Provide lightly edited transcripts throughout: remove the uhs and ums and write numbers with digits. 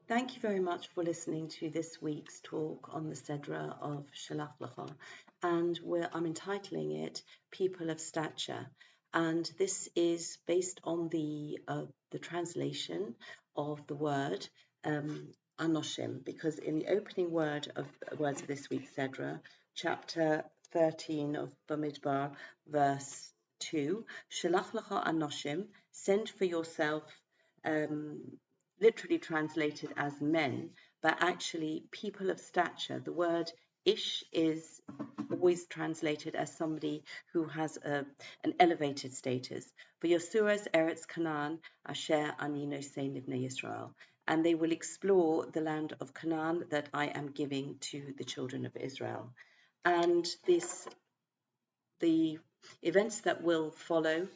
Thank you very much for listening to this week's talk on the Sedra of Shelach Lecha, and I'm entitling it "People of Stature," and this is based on the translation of the word Anoshim, because in the opening words of this week's Sedra, chapter 13 of Bamidbar, verse 2, Shelach Lecha Anoshim, send for yourself. Um, Literally translated as men, but actually people of stature. The word ish is always translated as somebody who has an elevated status. For Yosuras Eretz Canaan, Asher Ani Nosein Livnei Yisrael, and they will explore the land of Canaan that I am giving to the children of Israel. And the events that will follow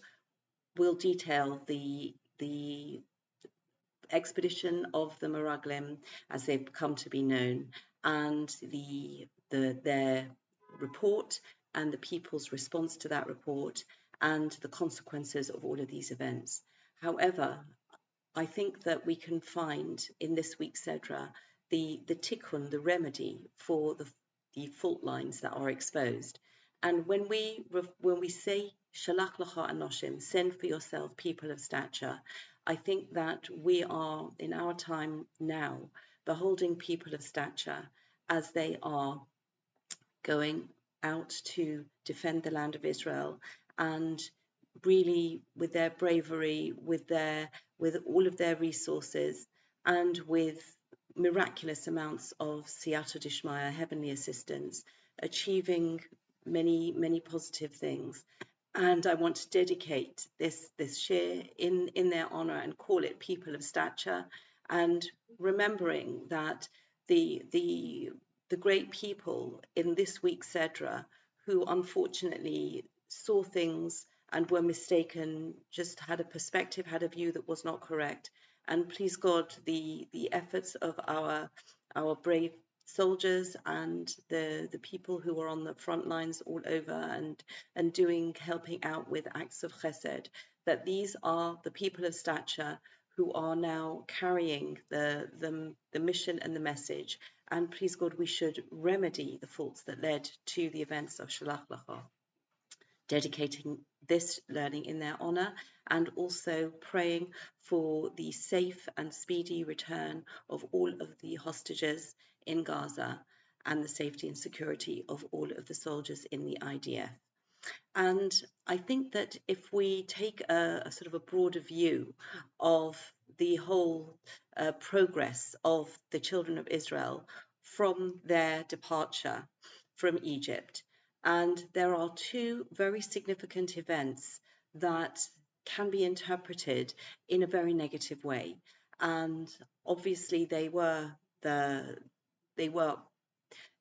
will detail the expedition of the Meraglim as they've come to be known, and their report and the people's response to that report and the consequences of all of these events. However, I think that we can find in this week's Sedra the tikkun, the remedy for the fault lines that are exposed. And when we say Shalach Lecha Anoshim, send for yourself people of stature, I think that we are in our time now beholding people of stature as they are going out to defend the land of Israel, and really with their bravery, with all of their resources, and with miraculous amounts of siyata dishmaya, heavenly assistance, achieving many positive things. And I want to dedicate this share in their honor and call it people of stature, and remembering that the great people in this week's Sedra who unfortunately saw things and were mistaken, just had a perspective, had a view that was not correct. And please God, the efforts of our brave soldiers and the people who are on the front lines all over and helping out with acts of chesed, that these are the people of stature who are now carrying the mission and the message. And please God, we should remedy the faults that led to the events of Shelach Lecha, dedicating this learning in their honor, and also praying for the safe and speedy return of all of the hostages in Gaza and the safety and security of all of the soldiers in the IDF. And I think that if we take a sort of a broader view of the whole progress of the children of Israel from their departure from Egypt, and there are two very significant events that can be interpreted in a very negative way. And obviously they were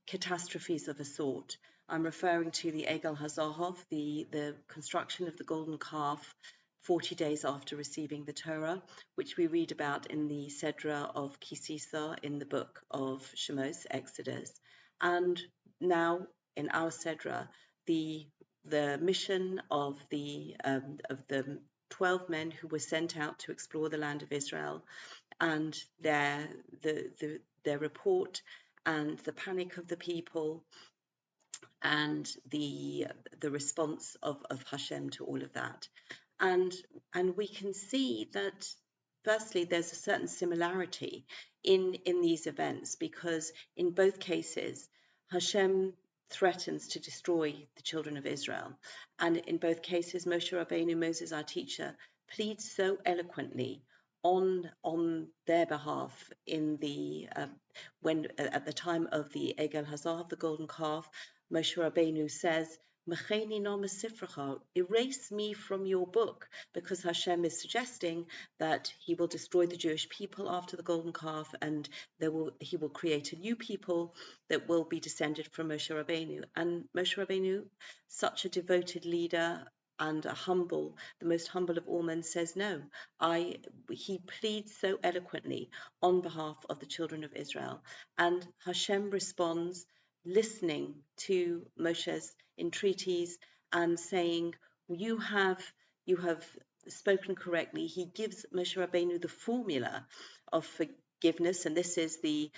catastrophes of a sort. I'm referring to the Egel Hazahov, the construction of the golden calf 40 days after receiving the Torah, which we read about in the Sedra of Kisisa in the book of Shemos, Exodus. And now in our Sedra, the mission of the 12 men who were sent out to explore the land of Israel, and their report and the panic of the people and the response of Hashem to all of that. And we can see that firstly there's a certain similarity in these events, because in both cases Hashem threatens to destroy the children of Israel, and in both cases Moshe Rabbeinu, Moses our teacher, pleads so eloquently on their behalf in the when at the time of the Egel Hazar, the golden calf. Moshe Rabbeinu says, "Mecheni no mesifrecha," erase me from your book, because Hashem is suggesting that He will destroy the Jewish people after the golden calf, and He will create a new people that will be descended from Moshe Rabbeinu. And Moshe Rabbeinu, such a devoted leader and the most humble of all men, says no. He pleads so eloquently on behalf of the children of Israel, and Hashem responds, listening to Moshe's entreaties and saying, "You have spoken correctly." He gives Moshe Rabbeinu the formula of forgiveness, and this is the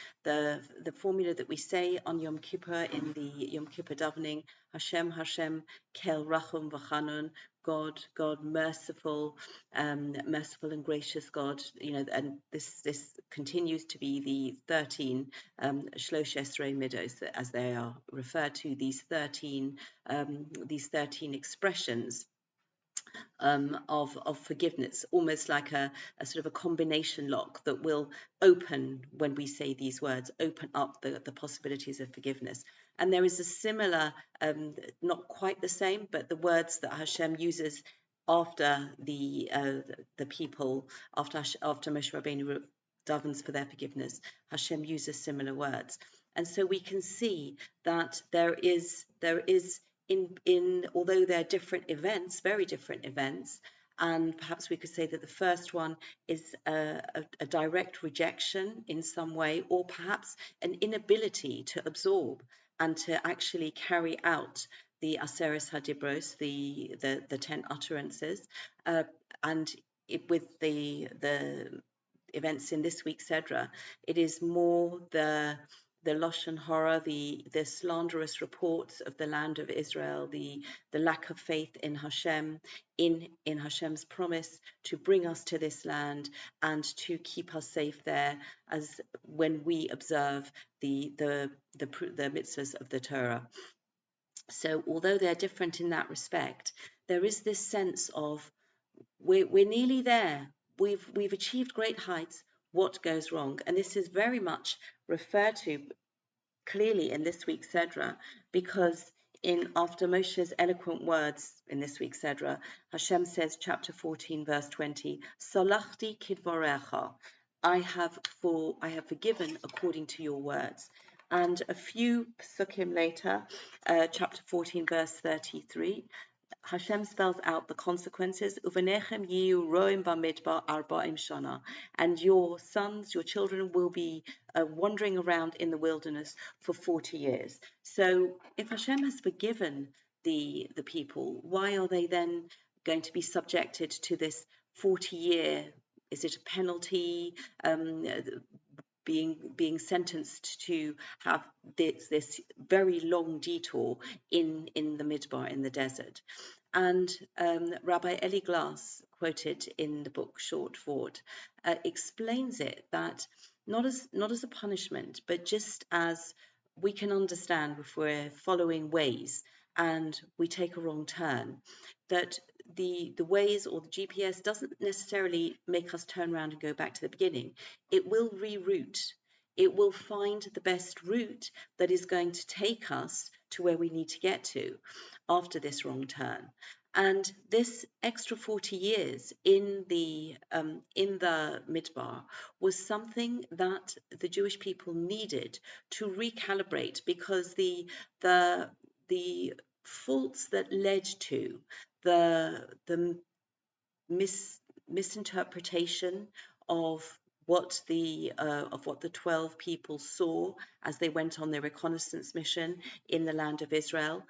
formula that we say on Yom Kippur in the Yom Kippur davening: Hashem, Hashem, Kel Rachum V'Chanun, God, merciful, merciful and gracious God. And this continues to be the 13 Shlosh Esrei Midos, as they are referred to, these 13 expressions of forgiveness, almost like a sort of a combination lock that will open when we say these words, open up the possibilities of forgiveness. And there is a similar, not quite the same, but the words that Hashem uses after the people, after Moshe Rabbeinu davens for their forgiveness, Hashem uses similar words. And so we can see that there is in although they're different events, very different events, and perhaps we could say that the first one is a direct rejection in some way, or perhaps an inability to absorb and to actually carry out the Aseres Hadibros, the 10 utterances, and with the events in this week's Sedra, it is more the Lashon Hara, the slanderous reports of the land of Israel, the lack of faith in Hashem, in Hashem's promise to bring us to this land and to keep us safe there, as when we observe the mitzvahs of the Torah. So although they're different in that respect, there is this sense of we're nearly there. We've achieved great heights. What goes wrong? And this is very much referred to clearly in this week's Sedra, because after Moshe's eloquent words in this week's Sedra, Hashem says, chapter 14, verse 20, Salachti kidvarecha, I have forgiven according to your words. And a few psukim later, chapter 14, verse 33, Hashem spells out the consequences. Uvanechem yiu roim bamidbar arba'im shana, and your sons, your children, will be wandering around in the wilderness for 40 years. So, if Hashem has forgiven the people, why are they then going to be subjected to this 40-year? Is it a penalty? Being sentenced to have this very long detour in the Midbar, in the desert. And Rabbi Eli Glass, quoted in the book Short Fort, explains it that not as a punishment, but just as we can understand if we're following ways and we take a wrong turn, that the Waze or the GPS doesn't necessarily make us turn around and go back to the beginning. It will reroute. It will find the best route that is going to take us to where we need to get to after this wrong turn. And this extra 40 years in the Midbar was something that the Jewish people needed to recalibrate, because the faults that led to the misinterpretation of what the 12 people saw as they went on their reconnaissance mission in the land of Israel,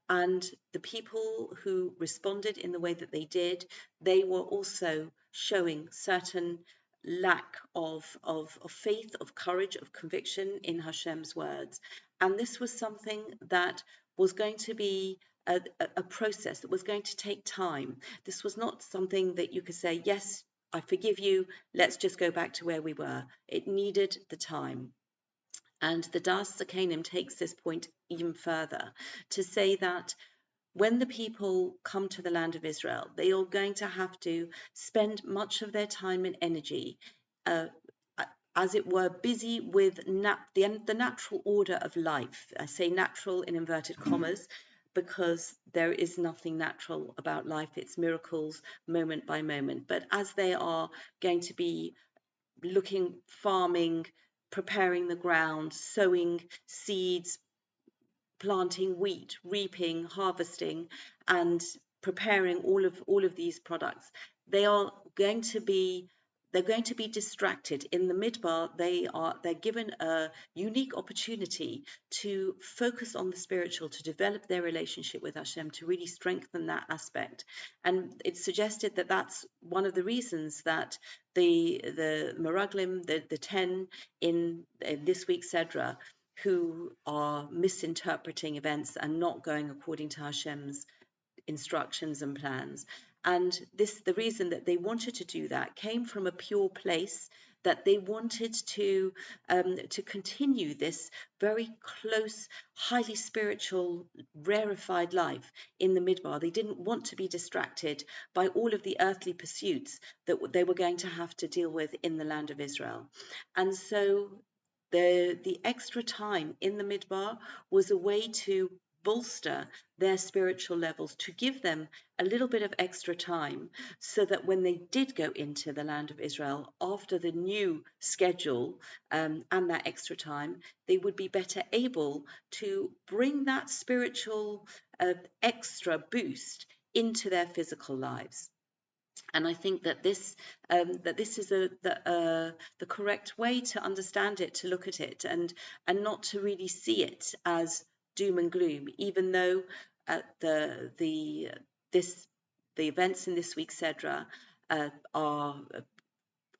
and the people who responded in the way that they did, they were also showing certain lack of faith, of courage, of conviction in Hashem's words. And this was something that was going to be a process that was going to take time. This was not something that you could say, yes, I forgive you, let's just go back to where we were. It needed the time. And the Das Zakanim takes this point even further to say that when the people come to the land of Israel, they are going to have to spend much of their time and energy, as it were, busy with the natural order of life. I say natural in inverted commas, because there is nothing natural about life. It's miracles moment by moment. But as they are going to be looking, farming, preparing the ground, sowing seeds, planting wheat, reaping, harvesting, and preparing all of these products, they are going to be they're going to be distracted. In the midbar, they're given a unique opportunity to focus on the spiritual, to develop their relationship with Hashem, to really strengthen that aspect. And it's suggested that that's one of the reasons that the Meraglim, the 10 in this week's Sedra, who are misinterpreting events and not going according to Hashem's instructions and plans. And the reason that they wanted to do that came from a pure place, that they wanted to continue this very close, highly spiritual, rarefied life in the midbar. They didn't want to be distracted by all of the earthly pursuits that they were going to have to deal with in the land of Israel. And so the extra time in the midbar was a way to bolster their spiritual levels, to give them a little bit of extra time, so that when they did go into the land of Israel after the new schedule and that extra time, they would be better able to bring that spiritual extra boost into their physical lives. And I think that this is the correct way to understand it, to look at it, and not to really see it as doom and gloom, even though the events in this week's Sedra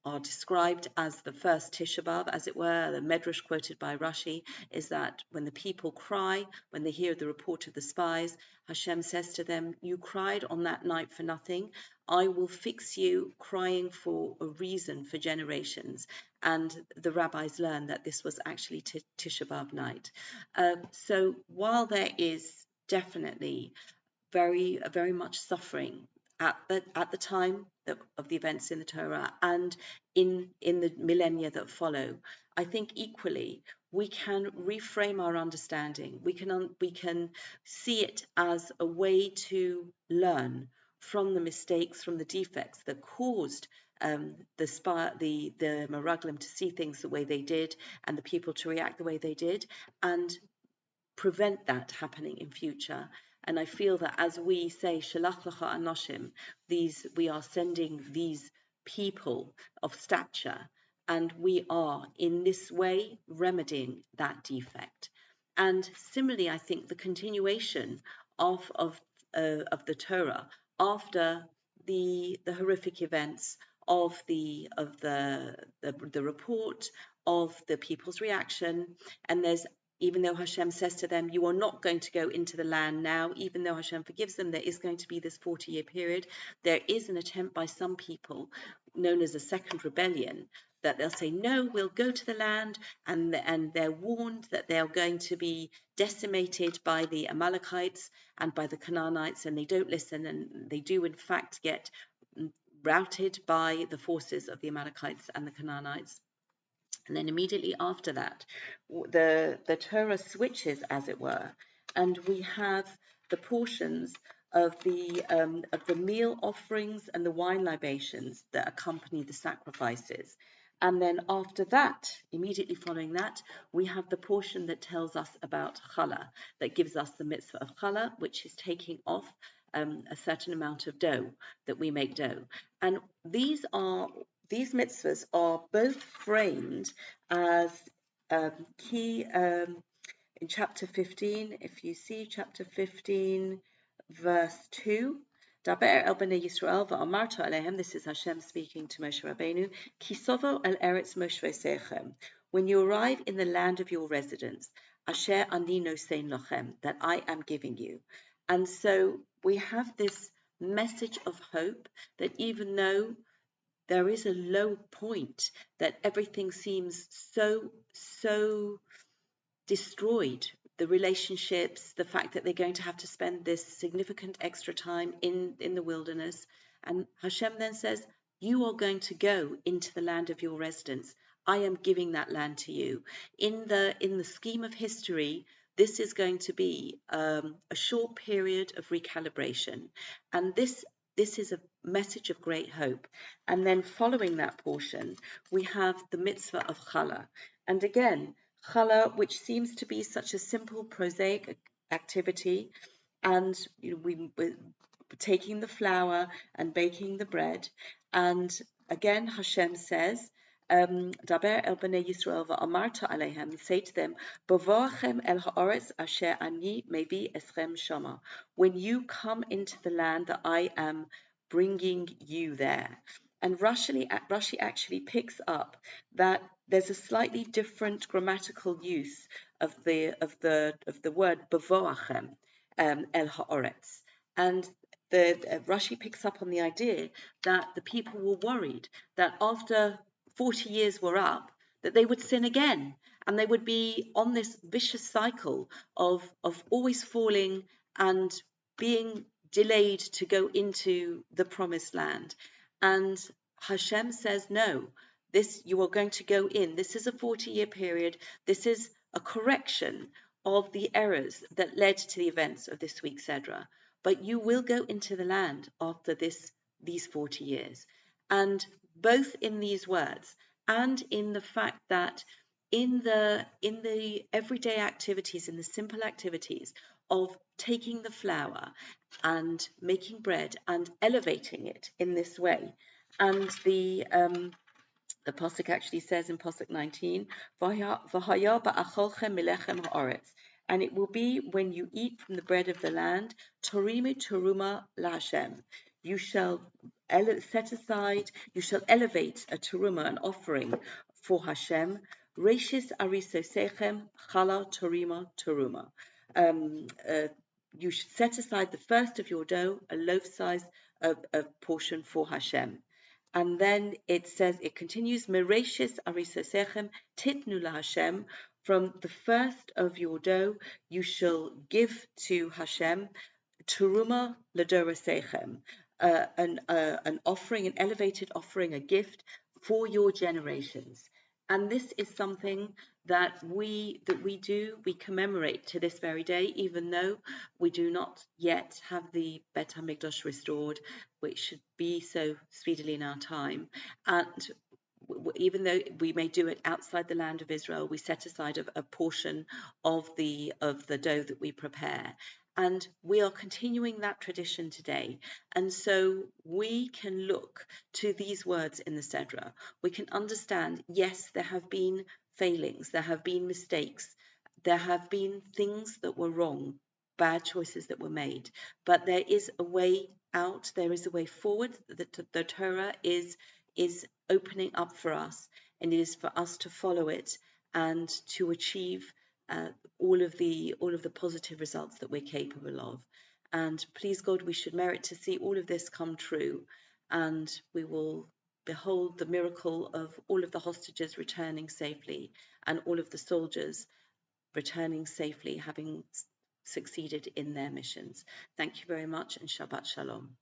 are described as the first Tisha B'Av, as it were. The Medrash quoted by Rashi is that when the people cry, when they hear the report of the spies, Hashem says to them, "You cried on that night for nothing. I will fix you crying for a reason for generations." And the rabbis learned that this was actually Tisha B'Av night. So while there is definitely very much suffering at the time of the events in the Torah and in the millennia that follow, I think equally we can reframe our understanding. We can see it as a way to learn from the mistakes, from the defects that caused the Meraglim to see things the way they did and the people to react the way they did, and prevent that happening in future. And I feel that as we say Shelach Lecha Anoshim, we are sending these people of stature, and we are in this way remedying that defect. And similarly, I think the continuation of the Torah after the horrific events of the report, of the people's reaction, and even though Hashem says to them, "You are not going to go into the land now," even though Hashem forgives them, there is going to be this 40-year period. There is an attempt by some people, known as a second rebellion, that they'll say, "No, we'll go to the land," and they're warned that they are going to be decimated by the Amalekites and by the Canaanites, and they don't listen, and they do in fact get routed by the forces of the Amalekites and the Canaanites. And then immediately after that, the Torah switches, as it were, and we have the portions of the meal offerings and the wine libations that accompany the sacrifices. And then after that, immediately following that, we have the portion that tells us about challah, that gives us the mitzvah of challah, which is taking off a certain amount of dough, that we make dough. And these mitzvahs are both framed as key in chapter 15. If you see chapter 15, verse 2, Daber el bnei Yisrael va'amarta alehem, this is Hashem speaking to Moshe Rabbeinu, Kisovo el eretz moshvesechem, when you arrive in the land of your residence, Asher ani nosein lochem, that I am giving you. And so we have this message of hope that even though there is a low point, that everything seems so destroyed, the relationships, the fact that they're going to have to spend this significant extra time in the wilderness. And Hashem then says, "You are going to go into the land of your residence. I am giving that land to you." In the scheme of history, this is going to be a short period of recalibration, and this is a message of great hope. And then following that portion, we have the mitzvah of challah. And again, challah, which seems to be such a simple, prosaic activity, and we're taking the flour and baking the bread, and again, Hashem says, Daber el bnei Yisrael va'amarta alehem, say to them, Bavoachem el ha'aretz asher ani mevi eschem shama. When you come into the land that I am bringing you there. And Rashi actually picks up that there's a slightly different grammatical use of the word Bavoachem el ha'aretz. And the Rashi picks up on the idea that the people were worried that after 40 years were up, that they would sin again, and they would be on this vicious cycle of always falling and being delayed to go into the promised land. And Hashem says, no, this, you are going to go in. This is a 40-year period. This is a correction of the errors that led to the events of this week's Sedra. But you will go into the land after these 40 years. And both in these words and in the fact that in the everyday activities, in the simple activities of taking the flour and making bread and elevating it in this way, and the pasuk actually says in pasuk 19, "V'haya ba'acholchem milechem haaretz," and it will be when you eat from the bread of the land, torimu teruma laHashem. You shall set aside, you shall elevate a teruma, an offering for Hashem. Reshis arisosechem chala torima teruma. You should set aside the first of your dough, a loaf size a portion for Hashem. And then it says, it continues, Mereshis arisosechem titnu laHashem. From the first of your dough, you shall give to Hashem teruma ladorasechem, an offering, an elevated offering, a gift for your generations. And this is something that we do, we commemorate to this very day, even though we do not yet have the Bet HaMikdash restored, which should be so speedily in our time. And even though we may do it outside the land of Israel, we set aside a portion of the dough that we prepare. And we are continuing that tradition today. And so we can look to these words in the Sedra. We can understand, yes, there have been failings, there have been mistakes, there have been things that were wrong, bad choices that were made. But there is a way out, there is a way forward. The Torah is opening up for us, and it is for us to follow it and to achieve all of the positive results that we're capable of. And please God, we should merit to see all of this come true, and we will behold the miracle of all of the hostages returning safely and all of the soldiers returning safely, having succeeded in their missions. Thank you very much, and Shabbat Shalom.